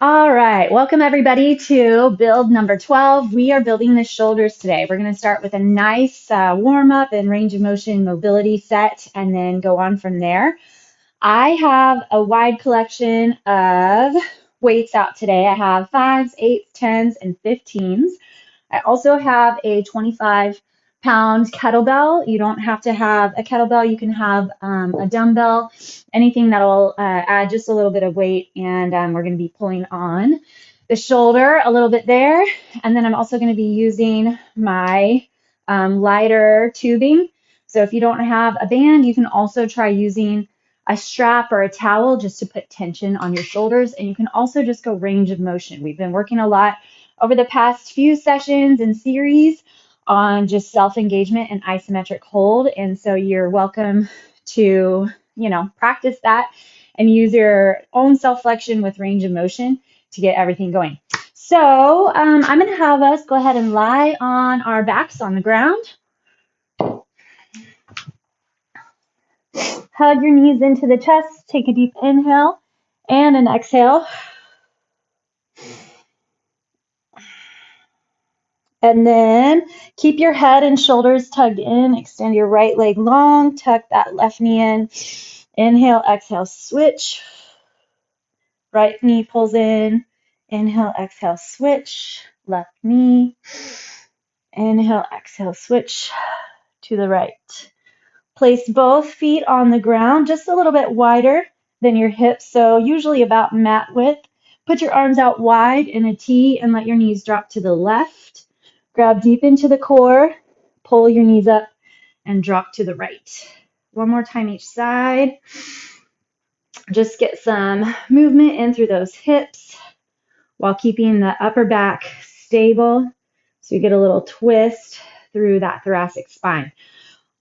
All right, welcome everybody to build number 12. We are building the shoulders today. We're going to start with a nice warm up and range of motion mobility set and then go on from there. I have a wide collection of weights out today. I have 5s, 8s, 10s, and 15s. I also have a 25-pound kettlebell. You don't have to have a kettlebell. You can have a dumbbell, anything that'll add just a little bit of weight. And we're going to be pulling on the shoulder a little bit there. And then I'm also going to be using my lighter tubing. So if you don't have a band, you can also try using a strap or a towel just to put tension on your shoulders. And you can also just go range of motion. We've been working a lot over the past few sessions and series on just self-engagement and isometric hold. And so you're welcome to, practice that and use your own self-flexion with range of motion to get everything going. So I'm going to have us go ahead and lie on our backs on the ground. Hug your knees into the chest. Take a deep inhale and an exhale. And then keep your head and shoulders tugged in. Extend your right leg long. Tuck that left knee in. Inhale, exhale, switch. Right knee pulls in. Inhale, exhale, switch. Left knee. Inhale, exhale, switch to the right. Place both feet on the ground, just a little bit wider than your hips, so usually about mat width. Put your arms out wide in a T and let your knees drop to the left. Grab deep into the core, pull your knees up, and drop to the right. One more time each side. Just get some movement in through those hips while keeping the upper back stable so you get a little twist through that thoracic spine.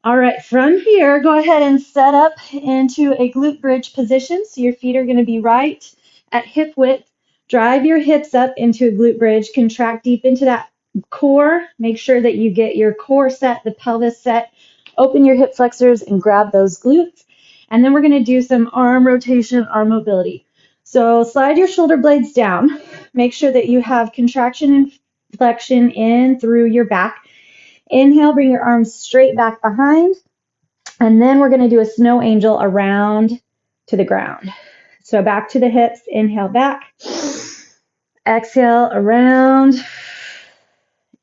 All right, from here, go ahead and set up into a glute bridge position. So your feet are going to be right at hip width. Drive your hips up into a glute bridge. Contract deep into that core. Make sure that you get your core set, the pelvis set. Open your hip flexors and grab those glutes. And then we're going to do some arm rotation, arm mobility. So slide your shoulder blades down. Make sure that you have contraction and flexion in through your back. Inhale, bring your arms straight back behind. And then we're going to do a snow angel around to the ground. So back to the hips. Inhale, back. Exhale, around.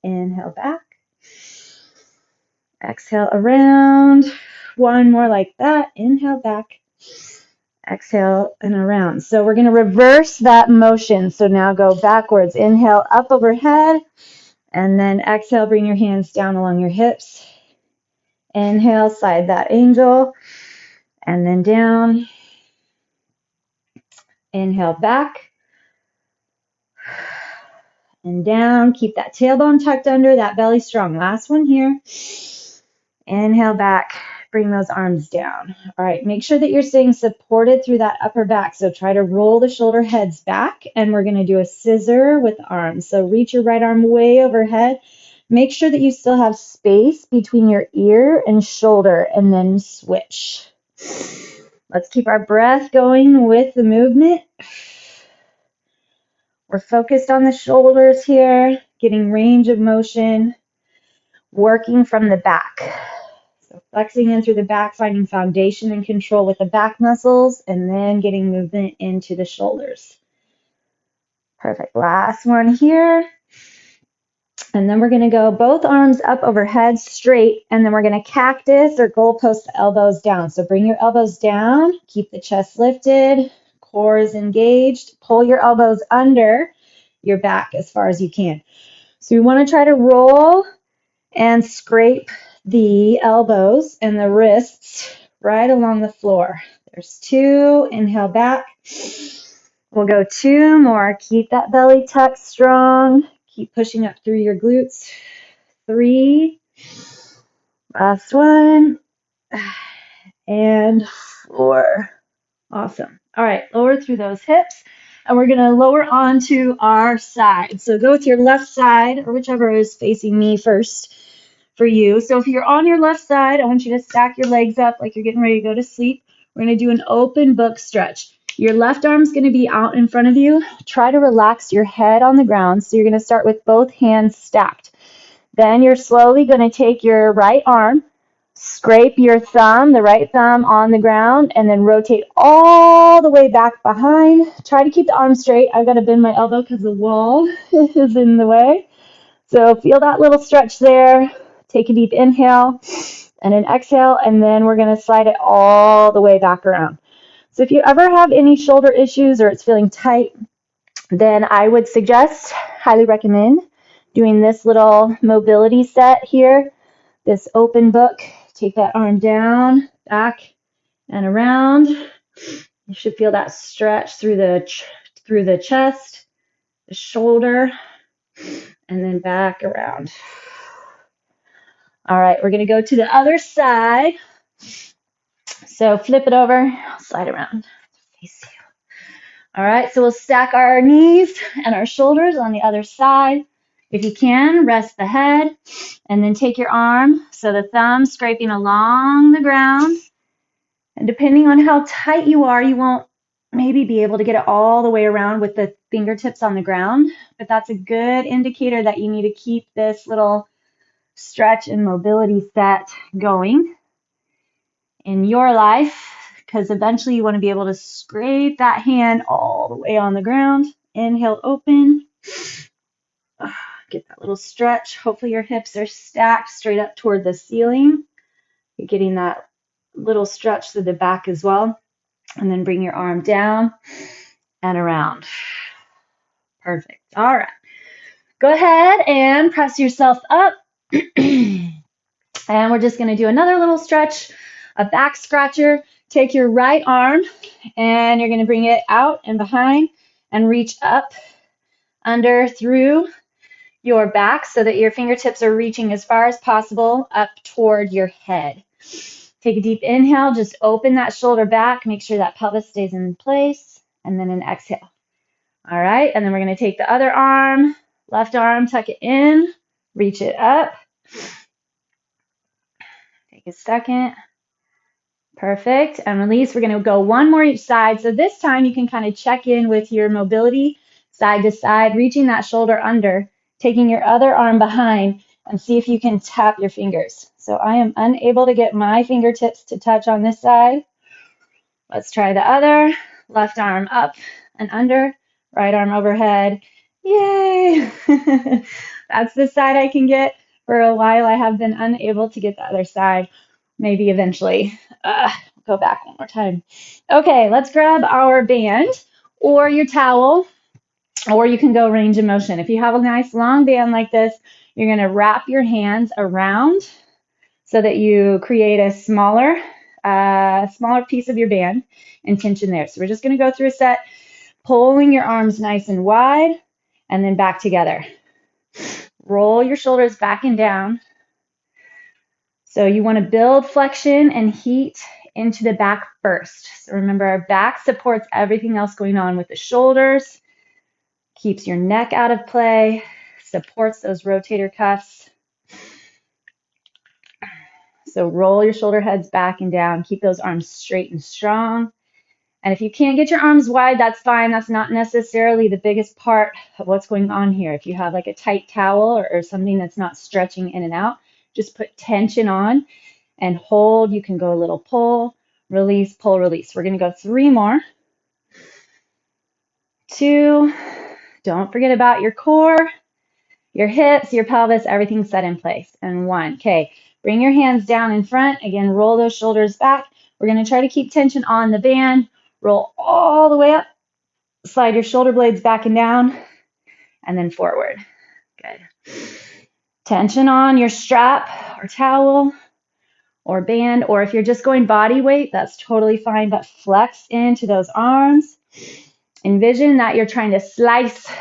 Inhale, back. Exhale, around. One more like that. Inhale, back. Exhale, and around. So we're going to reverse that motion. So now go backwards. Inhale, up overhead. And then exhale, bring your hands down along your hips. Inhale, slide that angel. And then down. Inhale, back. And down. Keep that tailbone tucked under, that belly strong. Last one here. Inhale, back. Bring those arms down. All right, make sure that you're staying supported through that upper back. So try to roll the shoulder heads back, and we're going to do a scissor with arms. So reach your right arm way overhead. Make sure that you still have space between your ear and shoulder, and then switch. Let's keep our breath going with the movement. We're focused on the shoulders here, getting range of motion, working from the back. So flexing in through the back, finding foundation and control with the back muscles, and then getting movement into the shoulders. Perfect. Last one here. And then we're going to go both arms up overhead straight, and then we're going to cactus or goalpost the elbows down. So bring your elbows down, keep the chest lifted, core is engaged, pull your elbows under your back as far as you can. So we want to try to roll and scrape the elbows and the wrists right along the floor. There's 2. Inhale, back. We'll go 2 more. Keep that belly tuck strong. Keep pushing up through your glutes. 3. Last one. And 4. Awesome. All right, lower through those hips. And we're going to lower onto our side. So go with your left side, or whichever is facing me first for you. So if you're on your left side, I want you to stack your legs up like you're getting ready to go to sleep. We're going to do an open book stretch. Your left arm's going to be out in front of you. Try to relax your head on the ground. So you're going to start with both hands stacked. Then you're slowly going to take your right arm, scrape your thumb, the right thumb on the ground, and then rotate all the way back behind. Try to keep the arm straight. I've got to bend my elbow because the wall is in the way. So feel that little stretch there. Take a deep inhale and an exhale, and then we're going to slide it all the way back around. So if you ever have any shoulder issues or it's feeling tight, then I would suggest, highly recommend, doing this little mobility set here, this open book. Take that arm down, back, and around. You should feel that stretch through the chest, the shoulder, and then back around. All right, we're going to go to the other side. So flip it over, slide around. All right, so we'll stack our knees and our shoulders on the other side. If you can, rest the head and then take your arm, so the thumb scraping along the ground. And depending on how tight you are, you won't maybe be able to get it all the way around with the fingertips on the ground, but that's a good indicator that you need to keep this little stretch and mobility set going in your life, because eventually you want to be able to scrape that hand all the way on the ground. Inhale, open. Get that little stretch. Hopefully your hips are stacked straight up toward the ceiling. You're getting that little stretch through the back as well. And then bring your arm down and around. Perfect. All right. Go ahead and press yourself up. And we're just going to do another little stretch, a back scratcher. Take your right arm and you're going to bring it out and behind and reach up, under, through your back so that your fingertips are reaching as far as possible up toward your head. Take a deep inhale, just open that shoulder back, make sure that pelvis stays in place, and then an exhale. All right, and then we're going to take the other arm, left arm, tuck it in, reach it up. Take a second. Perfect. And release. We're going to go one more each side. So this time you can kind of check in with your mobility side to side, reaching that shoulder under, taking your other arm behind, and see if you can tap your fingers. So I am unable to get my fingertips to touch on this side. Let's try the other. Left arm up and under, right arm overhead. Yay! That's the side I can get. For a while I have been unable to get the other side. Maybe eventually. Go back one more time. Okay, let's grab our band or your towel, or you can go range of motion. If you have a nice long band like this, you're going to wrap your hands around so that you create a smaller piece of your band and tension there. So we're just going to go through a set, pulling your arms nice and wide and then back together. Roll your shoulders back and down. So you want to build flexion and heat into the back first. So remember, our back supports everything else going on with the shoulders, keeps your neck out of play, supports those rotator cuffs. So roll your shoulder heads back and down. Keep those arms straight and strong. And if you can't get your arms wide, that's fine. That's not necessarily the biggest part of what's going on here. If you have like a tight towel or something that's not stretching in and out, just put tension on and hold. You can go a little pull, release, pull, release. We're going to go 3 more. 2. Don't forget about your core, your hips, your pelvis, everything set in place. And 1. Okay, bring your hands down in front. Again, roll those shoulders back. We're going to try to keep tension on the band. Roll all the way up. Slide your shoulder blades back and down, and then forward. Good. Tension on your strap or towel or band, or if you're just going body weight, that's totally fine, but flex into those arms. Envision that you're trying to slice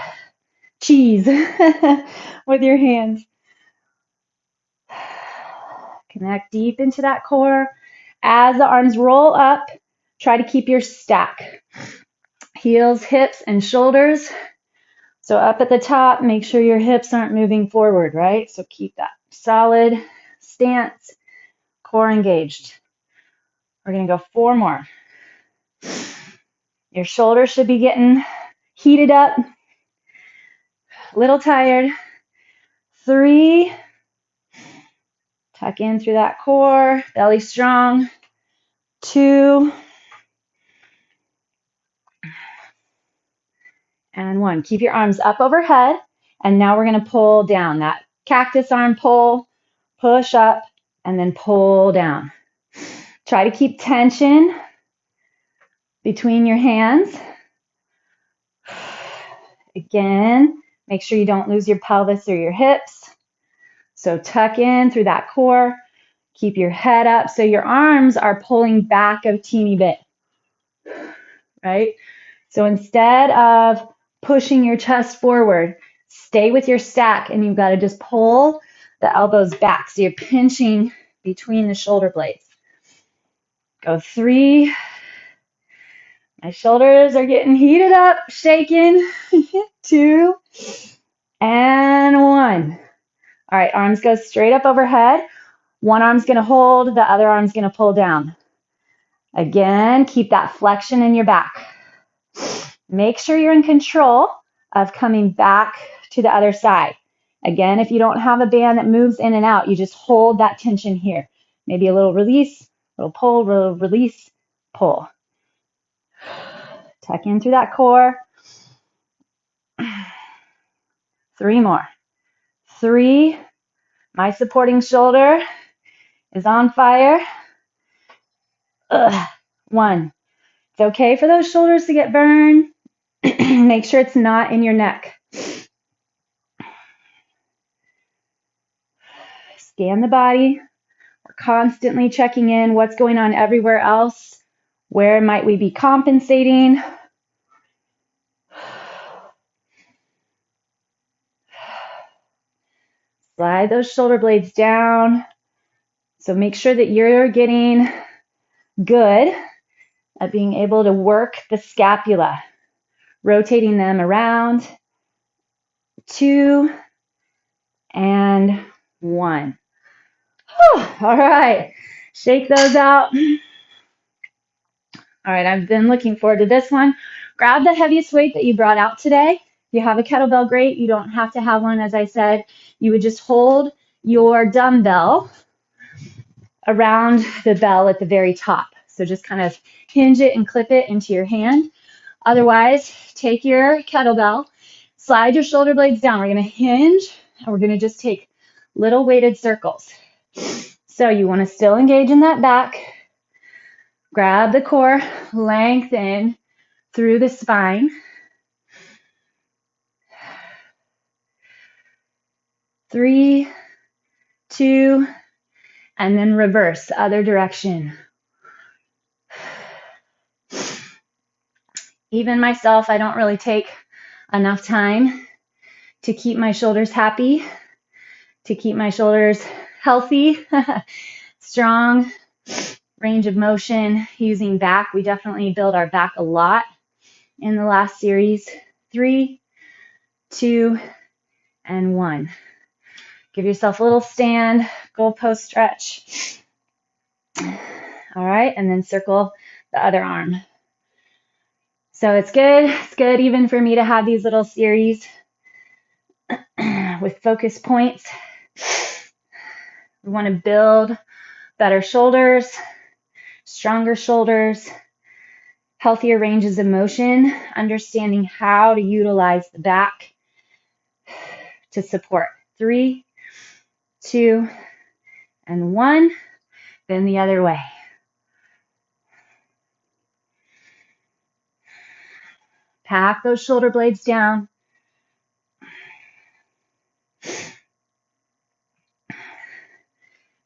cheese with your hands. Connect deep into that core. As the arms roll up, try to keep your stack. Heels, hips, and shoulders. So up at the top, make sure your hips aren't moving forward, right? So keep that solid stance, core engaged. We're going to go 4 more. Your shoulders should be getting heated up, a little tired. 3, tuck in through that core, belly strong. 2, and 1. Keep your arms up overhead, and now we're going to pull down. That cactus arm pull, push up, and then pull down. Try to keep tension between your hands. Again, make sure you don't lose your pelvis or your hips. So tuck in through that core. Keep your head up so your arms are pulling back a teeny bit, right? So instead of pushing your chest forward, stay with your stack, and you've got to just pull the elbows back. So you're pinching between the shoulder blades. Go 3. My shoulders are getting heated up, shaking. 2, and 1. All right, arms go straight up overhead. One arm's going to hold, the other arm's going to pull down. Again, keep that flexion in your back. Make sure you're in control of coming back to the other side. Again, if you don't have a band that moves in and out, you just hold that tension here. Maybe a little release, little pull, little release, pull. Tuck in through that core. 3 more. 3. My supporting shoulder is on fire. 1. It's okay for those shoulders to get burned. Make sure it's not in your neck. Scan the body. We're constantly checking in what's going on everywhere else. Where might we be compensating? Slide those shoulder blades down. So make sure that you're getting good at being able to work the scapula, rotating them around. 2, and 1. All right, shake those out. All right, I've been looking forward to this one. Grab the heaviest weight that you brought out today. If you have a kettlebell, great. You don't have to have one, as I said. You would just hold your dumbbell around the bell at the very top. So just kind of hinge it and clip it into your hand. Otherwise, take your kettlebell, slide your shoulder blades down. We're going to hinge, and we're going to just take little weighted circles. So you want to still engage in that back. Grab the core, lengthen through the spine. 3, 2, and then reverse the other direction. Even myself, I don't really take enough time to keep my shoulders happy, to keep my shoulders healthy, strong, range of motion, using back. We definitely build our back a lot in the last series. 3, 2, and 1. Give yourself a little stand, goalpost stretch. All right, and then circle the other arm. So it's good even for me to have these little series with focus points. We want to build better shoulders, stronger shoulders, healthier ranges of motion, understanding how to utilize the back to support. 3, 2, and 1. Then the other way. Pack those shoulder blades down.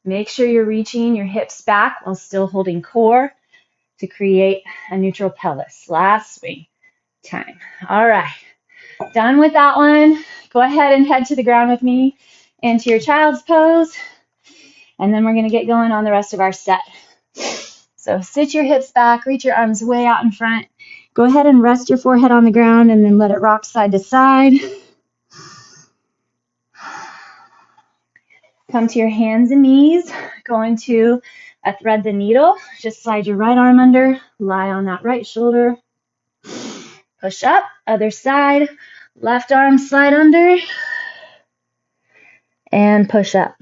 Make sure you're reaching your hips back while still holding core to create a neutral pelvis. Last swing time. All right, done with that one. Go ahead and head to the ground with me into your child's pose, and then we're going to get going on the rest of our set. So sit your hips back, reach your arms way out in front. Go ahead and rest your forehead on the ground and then let it rock side to side. Come to your hands and knees. Go into a thread the needle. Just slide your right arm under. Lie on that right shoulder. Push up, other side, left arm slide under, and push up.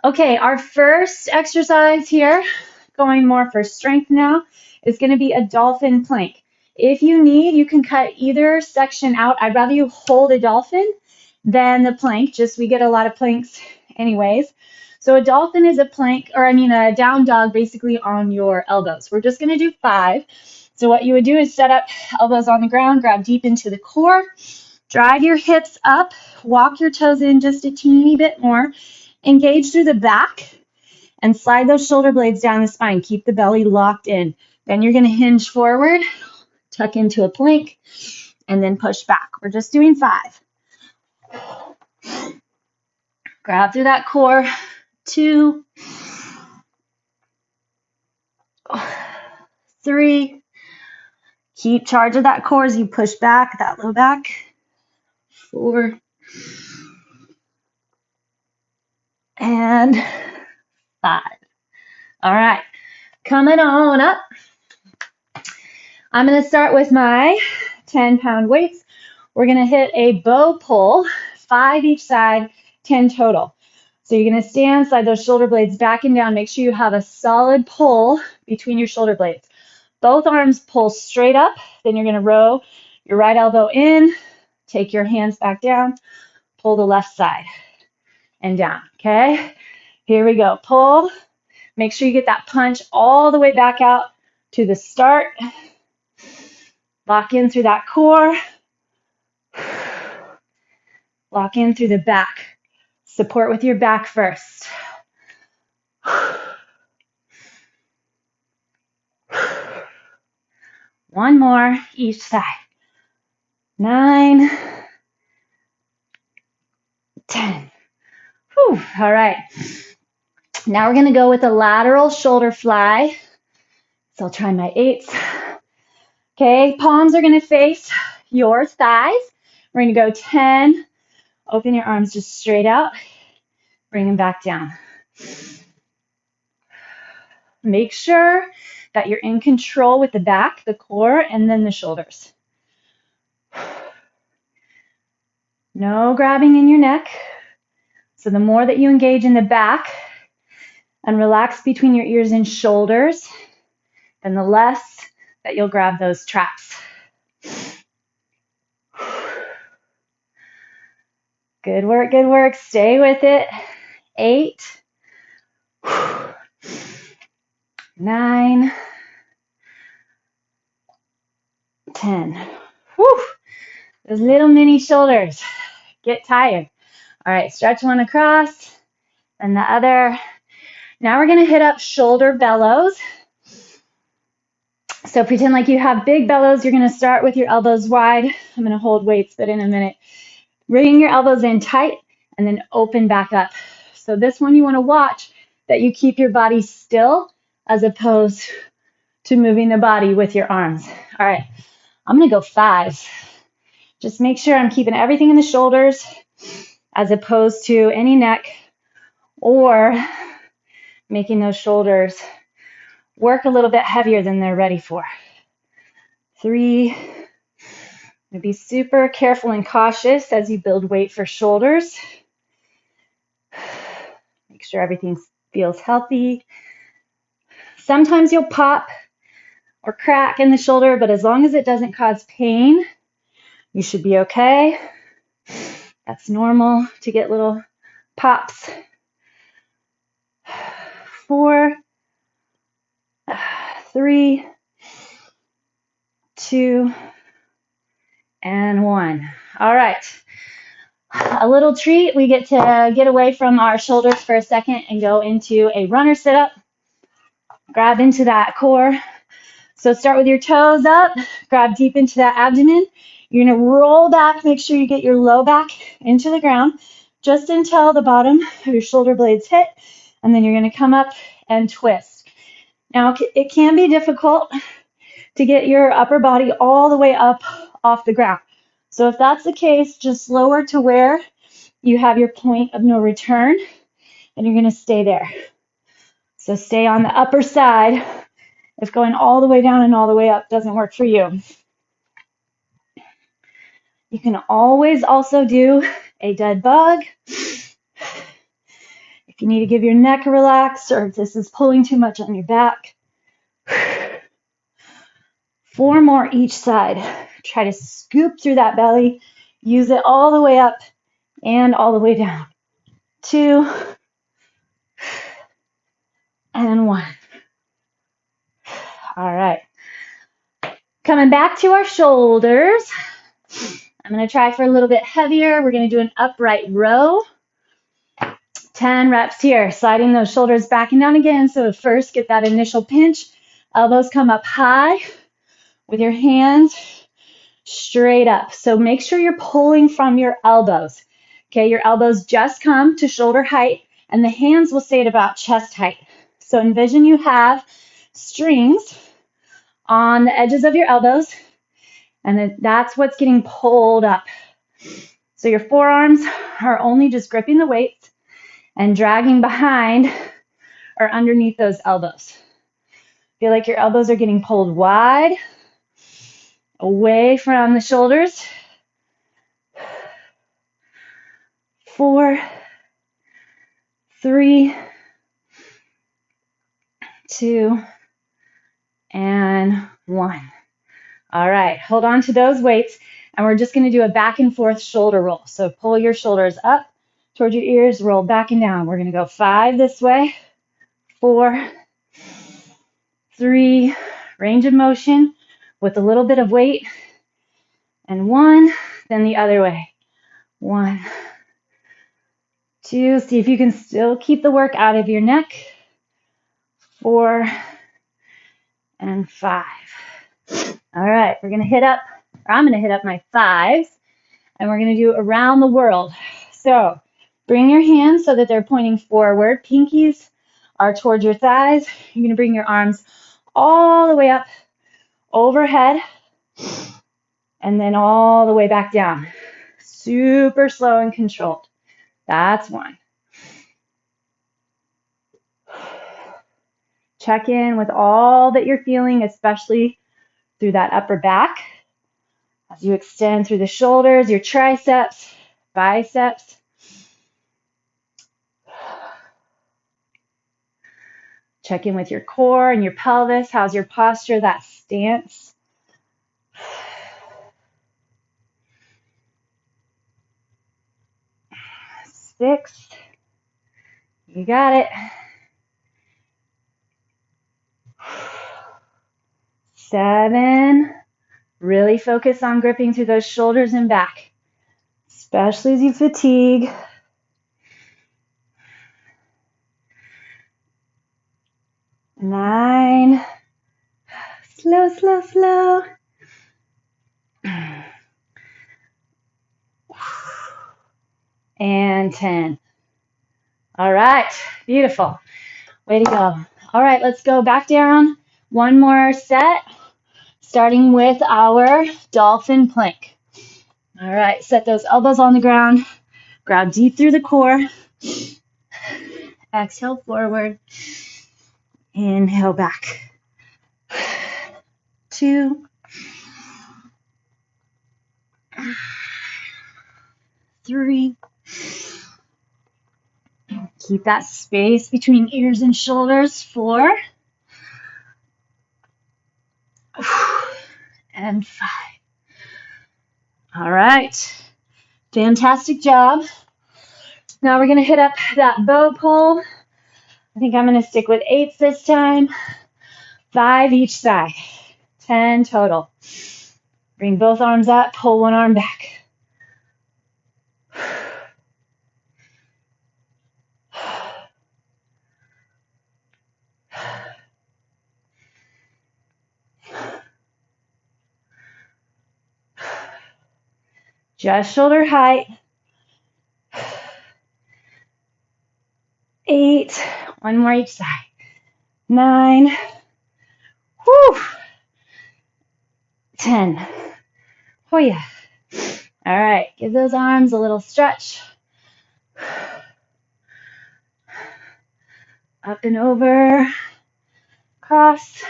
Okay, our first exercise here, going more for strength now, is going to be a dolphin plank. If you need, you can cut either section out. I'd rather you hold a dolphin than the plank, just we get a lot of planks anyways. So a dolphin is a plank, or a down dog basically on your elbows. We're just going to do 5. So what you would do is set up elbows on the ground, grab deep into the core, drive your hips up, walk your toes in just a teeny bit more, engage through the back, and slide those shoulder blades down the spine. Keep the belly locked in. Then you're going to hinge forward, tuck into a plank, and then push back. We're just doing 5. Grab through that core. 2, 3. Keep charge of that core as you push back, that low back. 4. And 5. All right, coming on up. I'm going to start with my 10-pound weights. We're going to hit a bow pull, 5 each side, 10 total. So you're going to stand, slide those shoulder blades back and down. Make sure you have a solid pull between your shoulder blades. Both arms pull straight up. Then you're going to row your right elbow in, take your hands back down, pull the left side and down. Okay, here we go. Pull. Make sure you get that punch all the way back out to the start. Lock in through that core. Lock in through the back. Support with your back first. One more each side. 9, 10. Whew. All right. Now we're going to go with a lateral shoulder fly. So I'll try my 8s. Okay, palms are going to face your thighs. We're going to go 10. Open your arms just straight out. Bring them back down. Make sure that you're in control with the back, the core, and then the shoulders. No grabbing in your neck. So the more that you engage in the back and relax between your ears and shoulders, then the less that you'll grab those traps. Good work, good work. Stay with it. 8, 9, 10. Whew. Those little mini shoulders get tired. All right, stretch one across and the other. Now we're going to hit up shoulder bellows. So pretend like you have big bellows. You're going to start with your elbows wide. I'm going to hold weights, but in a minute. Bring your elbows in tight and then open back up. So this one you want to watch that you keep your body still as opposed to moving the body with your arms. All right, I'm going to go 5. Just make sure I'm keeping everything in the shoulders as opposed to any neck or making those shoulders work a little bit heavier than they're ready for. 3. Be super careful and cautious as you build weight for shoulders. Make sure everything feels healthy. Sometimes you'll pop or crack in the shoulder, but as long as it doesn't cause pain, you should be okay. That's normal to get little pops. 4, 3, 2, and 1. All right. A little treat. We get to get away from our shoulders for a second and go into a runner sit-up. Grab into that core. So start with your toes up. Grab deep into that abdomen. You're going to roll back. Make sure you get your low back into the ground just until the bottom of your shoulder blades hit. And then you're going to come up and twist. Now, it can be difficult to get your upper body all the way up off the ground. So if that's the case, just lower to where you have your point of no return, and you're going to stay there. So stay on the upper side if going all the way down and all the way up doesn't work for you. You can always also do a dead bug. If you need to give your neck a relax, or if this is pulling too much on your back. 4 more each side. Try to scoop through that belly. Use it all the way up and all the way down. 2 and 1. All right. Coming back to our shoulders. I'm going to try for a little bit heavier. We're going to do an upright row. 10 reps here. Sliding those shoulders back and down again. So first, get that initial pinch. Elbows come up high with your hands straight up. So make sure you're pulling from your elbows. Okay, your elbows just come to shoulder height and the hands will stay at about chest height. So envision you have strings on the edges of your elbows, and then that's what's getting pulled up. So your forearms are only just gripping the weights and dragging behind or underneath those elbows. Feel like your elbows are getting pulled wide away from the shoulders. 4, 3, 2, and 1. All right, hold on to those weights, and we're just going to do a back and forth shoulder roll. So pull your shoulders up towards your ears, roll back and down. We're going to go 5 this way, 4, 3, range of motion with a little bit of weight, and 1, then the other way. 1, 2, see if you can still keep the work out of your neck. 4, and 5. All right, we're going to hit up, or I'm going to hit up my 5s, and we're going to do around the world. So bring your hands so that they're pointing forward. Pinkies are towards your thighs. You're going to bring your arms all the way up overhead and then all the way back down. Super slow and controlled. That's 1. Check in with all that you're feeling, especially through that upper back. As you extend through the shoulders, your triceps, biceps. Check in with your core and your pelvis. How's your posture, that stance? Six. You got it. 7. Really focus on gripping through those shoulders and back, especially as you fatigue. 9. Slow, slow, slow. And 10. All right, beautiful. Way to go. All right, let's go back down. 1 more set, starting with our Dolphin Plank. All right, set those elbows on the ground. Ground deep through the core. Exhale forward. Inhale back. 2. 3. Keep that space between ears and shoulders. 4. And 5. All right. Fantastic job. Now we're going to hit up that bow pull. I think I'm going to stick with 8s this time. 5 each side. 10 total. Bring both arms up, pull one arm back. Just shoulder height. 8. 1 more each side. 9. Whew. 10. Oh yeah. All right, give those arms a little stretch. Up and over, cross,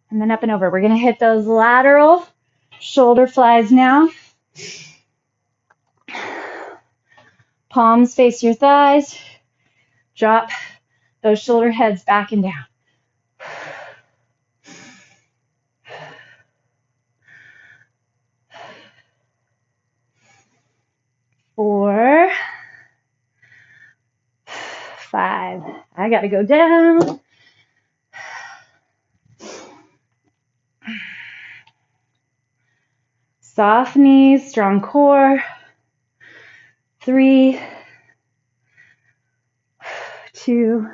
and then up and over. We're gonna hit those lateral shoulder flies now. Palms face your thighs. Drop those shoulder heads back and down. 4, 5. I gotta go down. 'Soft knees, strong core. 3, 2,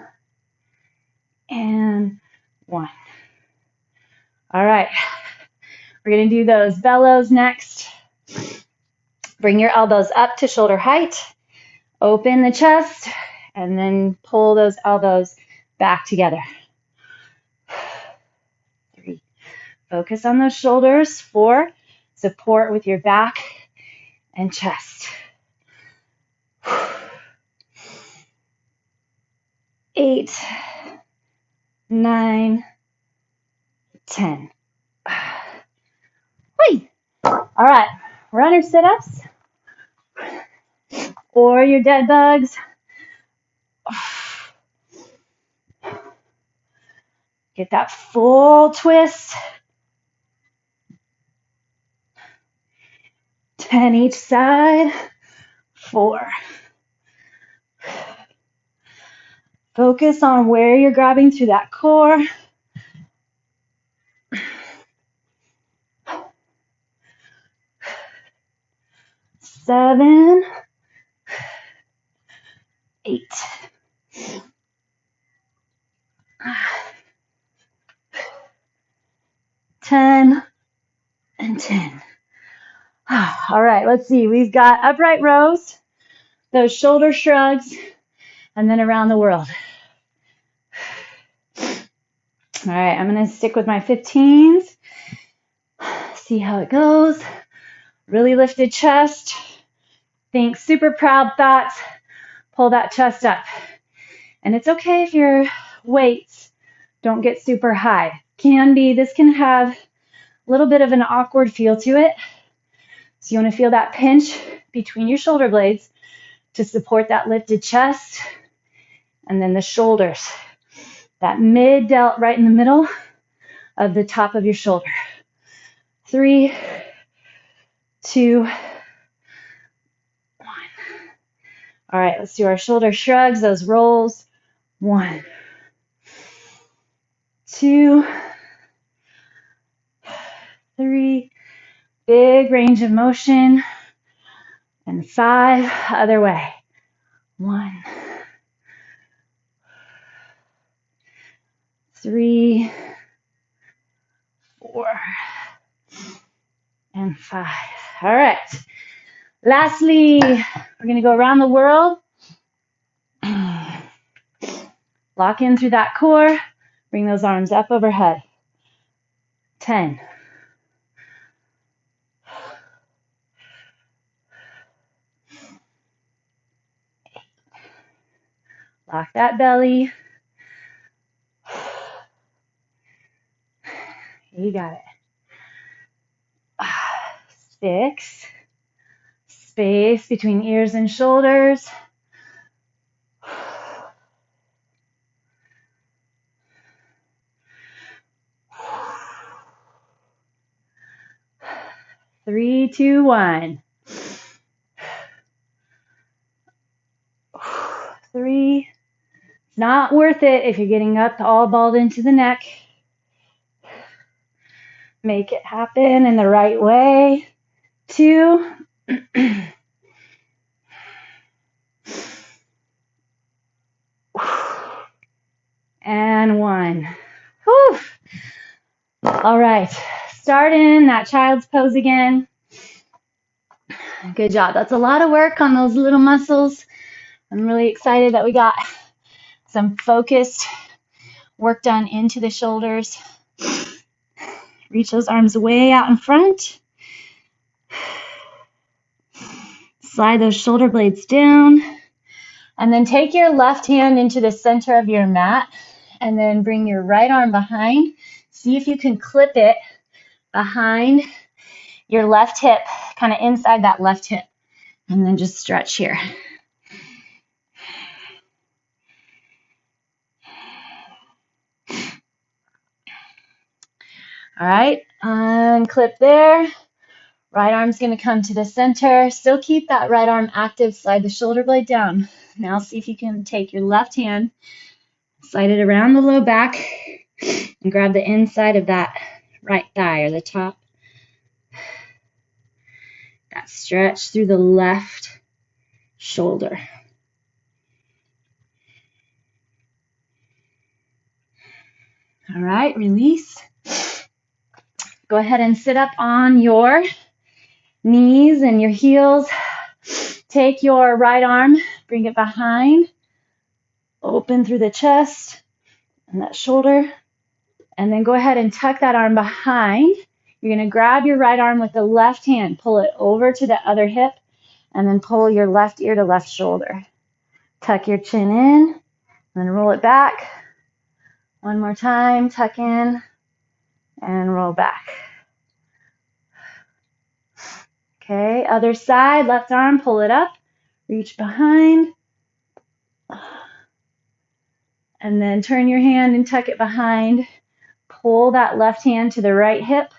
and 1. All right, we're gonna do those bellows next. Bring your elbows up to shoulder height. Open the chest, and then pull those elbows back together. 3. Focus on those shoulders. 4. Support with your back and chest. 8, 9, 10. Whee! All right, runner sit-ups or your dead bugs. Get that full twist. 10 each side. 4. Focus on where you're grabbing through that core. 7, 8. 10 and 10. All right, let's see. We've got upright rows, those shoulder shrugs, and then around the world. All right, I'm going to stick with my 15s. See how it goes. Really lifted chest. Think super proud thoughts. Pull that chest up. And it's okay if your weights don't get super high. This can have a little bit of an awkward feel to it. So you want to feel that pinch between your shoulder blades to support that lifted chest. And then the shoulders. That mid delt right in the middle of the top of your shoulder. 3, 2, 1. All right, let's do our shoulder shrugs, those rolls. 1, 2, 3, big range of motion. And 5, other way. 1, 3, 4, and 5. All right. Lastly, we're going to go around the world. Lock in through that core. Bring those arms up overhead. 10. 8. Lock that belly. You got it. 6. Space between ears and shoulders. 3, 2, 1. 3. It's not worth it if you're getting up all balled into the neck. Make it happen in the right way. 2. And 1. Whew. All right, start in that child's pose again. Good job. That's a lot of work on those little muscles. I'm really excited that we got some focused work done into the shoulders. Reach those arms way out in front. Slide those shoulder blades down. And then take your left hand into the center of your mat and then bring your right arm behind. See if you can clip it behind your left hip, kind of inside that left hip. And then just stretch here. All right, unclip there. Right arm's going to come to the center. Still keep that right arm active. Slide the shoulder blade down. Now see if you can take your left hand, slide it around the low back, and grab the inside of that right thigh or the top. That stretch through the left shoulder. All right, release. Go ahead and sit up on your knees and your heels. Take your right arm, bring it behind, open through the chest and that shoulder, and then go ahead and tuck that arm behind. You're going to grab your right arm with the left hand, pull it over to the other hip, and then pull your left ear to left shoulder. Tuck your chin in, then roll it back. One more time, tuck in and roll back. Okay, other side, left arm, pull it up, reach behind, and then turn your hand and tuck it behind. Pull that left hand to the right hip,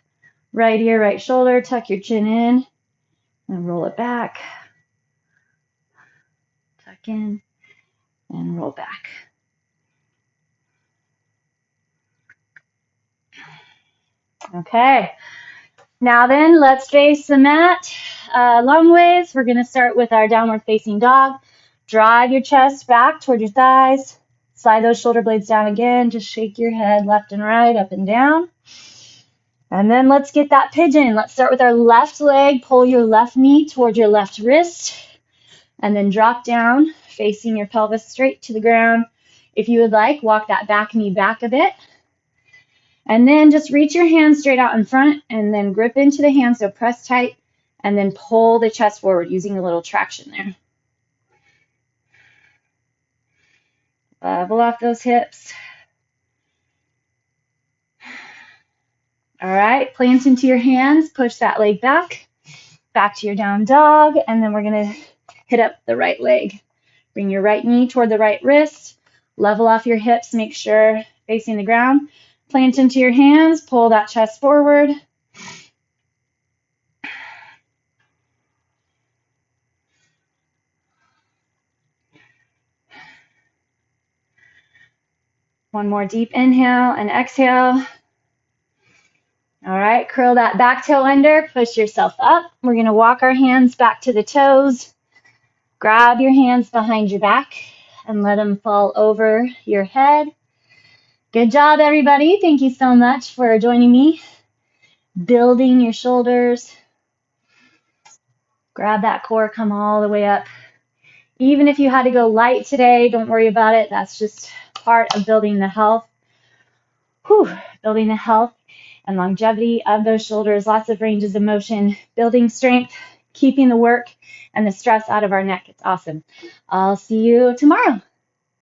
right ear, right shoulder, tuck your chin in, and roll it back. Tuck in and roll back. Okay, now then, let's face the mat long ways. We're going to start with our downward facing dog. Drive your chest back toward your thighs. Slide those shoulder blades down again. Just shake your head left and right, up and down. And then let's get that pigeon. Let's start with our left leg. Pull your left knee toward your left wrist. And then drop down, facing your pelvis straight to the ground. If you would like, walk that back knee back a bit. And then just reach your hands straight out in front and then grip into the hands, so press tight, and then pull the chest forward using a little traction there. Level off those hips. All right, plant into your hands, push that leg back to your down dog, and then we're going to hit up the right leg. Bring your right knee toward the right wrist, level off your hips, make sure facing the ground. Plant into your hands, pull that chest forward. One more deep inhale and exhale. All right, curl that back toe under, push yourself up. We're going to walk our hands back to the toes. Grab your hands behind your back and let them fall over your head. Good job, everybody. Thank you so much for joining me. Building your shoulders. Grab that core, come all the way up. Even if you had to go light today, don't worry about it. That's just part of building the health. Building the health and longevity of those shoulders. Lots of ranges of motion, building strength, keeping the work and the stress out of our neck. It's awesome. I'll see you tomorrow.